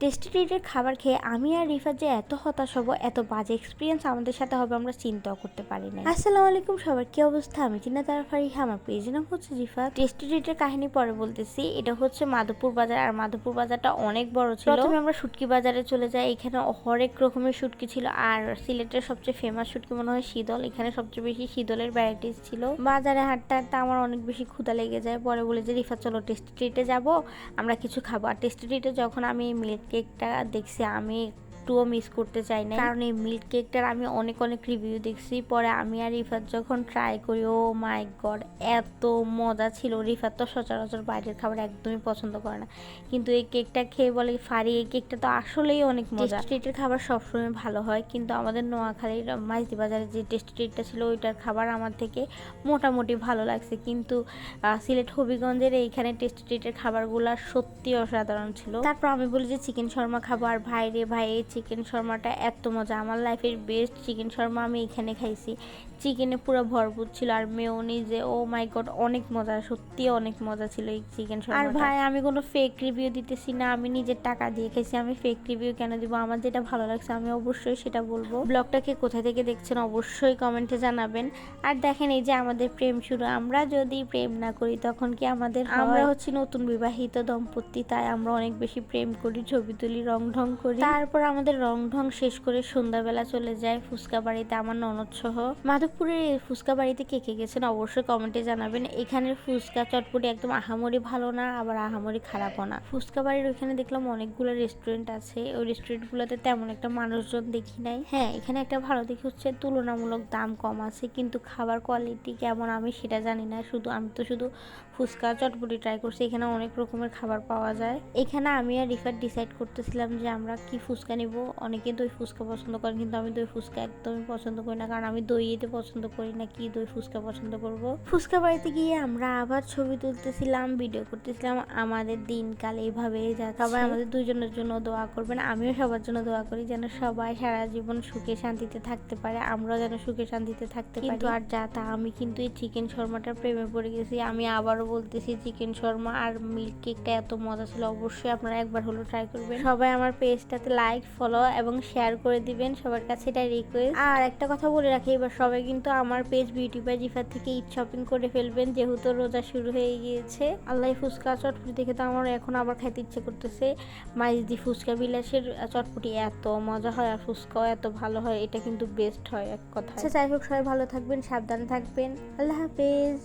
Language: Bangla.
টেস্টি ট্রিটের খাবার খেয়ে আমি আর রিফাত যে এত হতাশ হব, এত বাজে এক্সপিরিয়েন্স আমাদের সাথে হবে আমরা চিন্তাও করতে পারি না। আসসালামু আলাইকুম সবার, কি অবস্থা? আমি চিনা তারা ফারিহা, আমার পেজের নাম হচ্ছে রিফাত। টেস্টি ট্রিটের কাহিনী পরে বলতেছি। এটা হচ্ছে মাধবপুর বাজার, আর মাধবপুর বাজারটা অনেক বড় ছিল। প্রথমে আমরা শুটকি বাজারে চলে যাই, এখানে হরেক রকমের শুটকি ছিল, আর সিলেটের সবচেয়ে ফেমাস শুটকি মনে হয় শীতল। এখানে সবচেয়ে বেশি শীতলের ভ্যারাইটিস ছিল। বাজারে হাঁটতে হাঁটতে আমার অনেক বেশি ক্ষুধা লেগে যায়, পরে বলে যে রিফাত চলো টেস্টি ট্রিটে যাবো, আমরা কিছু খাবো। আর টেস্টি ট্রিটে যখন আমি মিল্ক কেকটা দেখছি আমি একটুও মিস করতে চাই না, কারণ এই মিল্ক কেকটার আমি অনেক অনেক রিভিউ দেখছি। পরে আমি আর রিফাত যখন ট্রাই করি, ও মাই গড এত মজা ছিল। রিফাত তো সচরাচর বাইরের খাবার একদমই পছন্দ করে না, কিন্তু এই কেকটা খেয়ে বলে ফারি এই কেকটা তো আসলেই অনেক মজা। টেস্টি ট্রিটের খাবার সবসময় ভালো হয়, কিন্তু আমাদের নোয়াখালীর মাইজদি বাজারে যে টেস্টি ট্রিটটা ছিল ওইটার খাবার আমার থেকে মোটামুটি ভালো লাগছে, কিন্তু সিলেট হবিগঞ্জের এইখানে টেস্টি ট্রিটের খাবারগুলো সত্যি অসাধারণ ছিল। তারপর আমি বলি যে চিকেন শর্মা খাবো, আর ভাই রে ভাই এই চিকেন শর্মাটা এত মজা, আমার লাইফের বেস্ট চিকেন শর্মা আমি এখানে খাইছি। চিকেনে পুরো ভরপুর ছিল, আর মেয়োনিজে ও মাই গড অনেক মজা, সত্যি অনেক মজা ছিল এই চিকেন শর্মা। আর ভাই আমি কোনো ফেক রিভিউ দিতেছি না, আমি নিজের টাকা দিয়ে খাইছি, আমি ফেক রিভিউ কেন দিব? আমার যেটা ভালো লাগছে আমি অবশ্যই সেটা বলবো। ব্লগটাকে কোথা থেকে দেখছেন অবশ্যই কমেন্টে জানাবেন। আর দেখেন এই যে আমাদের প্রেম শুরু, আমরা যদি প্রেম না করি তখন কি আমাদের? আমরা হচ্ছে নতুন বিবাহিত দম্পতি, তাই আমরা অনেক বেশি প্রেম করি, ছবি তুলি, রং ঢং করি। তারপর আমাদের রং ঢং শেষ করে সন্ধ্যাবেলা চলে যায় ফুচকা বাড়িতে, আমার ননদ সহ। মাধবপুরের এই ফুচকা বাড়িতে কে কে গেছেন অবশ্যই কমেন্টে জানাবেন। এখানের ফুচকা চটপটি একদম আহামরি ভালো না, আবার আহামরি খারাপও না। ফুচকা বাড়ির ওইখানে দেখলাম অনেকগুলো রেস্টুরেন্ট আছে, ওই রেস্টুরেন্টগুলোতে তেমন একটা মানুষজন দেখি নাই। হ্যাঁ, এখানে একটা ভালো দিক হচ্ছে তুলনামূলক দাম কম আছে, কিন্তু খাবার কোয়ালিটি কেমন আমি সেটা জানি না। আমি তো শুধু ফুচকা চটপটি ট্রাই করছি, এখানে অনেক রকমের খাবার পাওয়া যায়। এখানে আমি আর রিফাত ডিসাইড করতেছিলাম যে আমরা কি ফুচকা নিব। অনেকে দই ফুচকা পছন্দ করেন, কিন্তু আমি দই ফুচকা একদমই পছন্দ করি না, কারণ আমি দই এতে পছন্দ করি না, কি দই ফুচকা পছন্দ করব। ফুচকা বাড়িতে গিয়ে আমরা আবার ছবি তুলতেছিলাম, ভিডিও করতেছিলাম। আমাদের দিনকাল এইভাবেই যাচ্ছে। সবাই আমাদের দুজনের জন্য দোয়া করবেন, আমিও সবার জন্য দোয়া করি যেন সবাই সারা জীবন সুখে শান্তিতে থাকতে পারে, আমরাও যেন সুখে শান্তিতে থাকতে পারি। কিন্তু আর যা তা, আমি কিন্তু এই চিকেন শর্মাটার প্রেমে পড়ে গেছি। আমি আবারও বলতেছি, চিকেন শর্মা আর মিল্ক কেকটা এত মজা ছিল, অবশ্যই আপনারা একবার হলো ট্রাই করবেন। সবাই আমার পেজটাতে লাইক, ফলো এবং শেয়ার করে দিবেন, সবার কাছে এটা রিকোয়েস্ট। আর একটা কথা বলে রাখি, এবার সবাই কিন্তু আমার পেজ বিউটি বাই রিফাত থেকে ঈদ শপিং করে ফেলবেন, যেহেতু রোজা শুরু হয়ে গিয়েছে। আল্লাহ ফুচকা চটপটি দেখে তো আমার এখন আবার খাইতে ইচ্ছে করতেছে। মাইজদি ফুচকা বিলাসের চটপটি এত মজা হয়, আর ফুচকাও এত ভালো হয়, এটা কিন্তু বেস্ট হয় এক কথা। আচ্ছা যাই হোক, সবাই ভালো থাকবেন, সাবধানে থাকবেন, আল্লাহ হাফেজ।